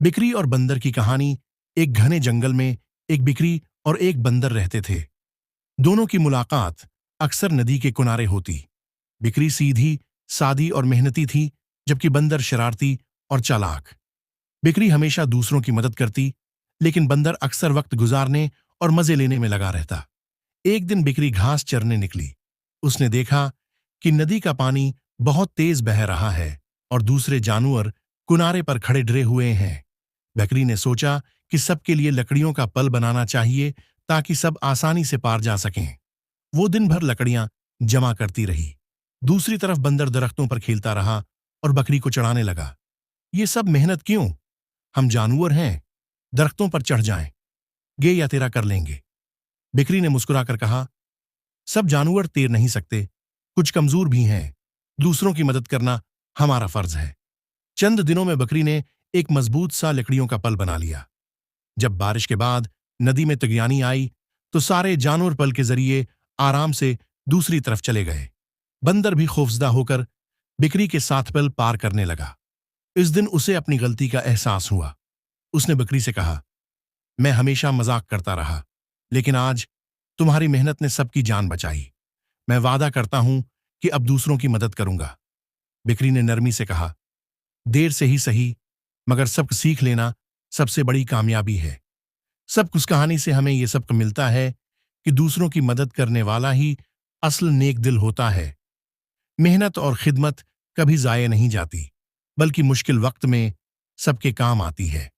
बिकरी और बंदर की कहानी। एक घने जंगल में एक बिकरी और एक बंदर रहते थे। दोनों की मुलाकात अक्सर नदी के किनारे होती। बिकरी सीधी, सादी और मेहनती थी, जबकि बंदर शरारती और चालाक। बिकरी हमेशा दूसरों की मदद करती, लेकिन बंदर अक्सर वक्त गुजारने और मजे लेने में लगा रहता। एक दिन बिकरी घास चरने निकली। उसने देखा कि नदी का पानी बहुत तेज बह रहा है और दूसरे जानवर किनारे पर खड़े डरे हुए हैं। बकरी ने सोचा कि सबके लिए लकड़ियों का पल बनाना चाहिए ताकि सब आसानी से पार जा सकें। वो दिन भर लकड़ियां जमा करती रही। दूसरी तरफ बंदर दरख्तों पर खेलता रहा और बकरी को चढ़ाने लगा। ये सब मेहनत क्यों? हम जानवर हैं, दरख्तों पर चढ़ जाएं, गे या तेरा कर लेंगे। बिकरी ने मुस्कुराकर कहा, सब जानवर तैर नहीं सकते, कुछ कमजोर भी हैं। दूसरों की मदद करना हमारा फर्ज है। चंद दिनों में बकरी ने एक मजबूत सा लकड़ियों का पल बना लिया। जब बारिश के बाद नदी में तगयानी आई, तो सारे जानवर पल के जरिए आराम से दूसरी तरफ चले गए। बंदर भी खौफजदा होकर बिकरी के साथ पल पार करने लगा। इस दिन उसे अपनी गलती का एहसास हुआ। उसने बकरी से कहा, मैं हमेशा मजाक करता रहा, लेकिन आज तुम्हारी मेहनत ने सबकी जान बचाई। मैं वादा करता हूं कि अब दूसरों की मदद करूंगा। बिकरी ने नरमी से कहा, देर से ही सही, मगर सबक सीख लेना सबसे बड़ी कामयाबी है। सब कुछ कहानी से हमें यह सबक मिलता है कि दूसरों की मदद करने वाला ही असल नेक दिल होता है। मेहनत और खिदमत कभी जाये नहीं जाती, बल्कि मुश्किल वक्त में सबके काम आती है।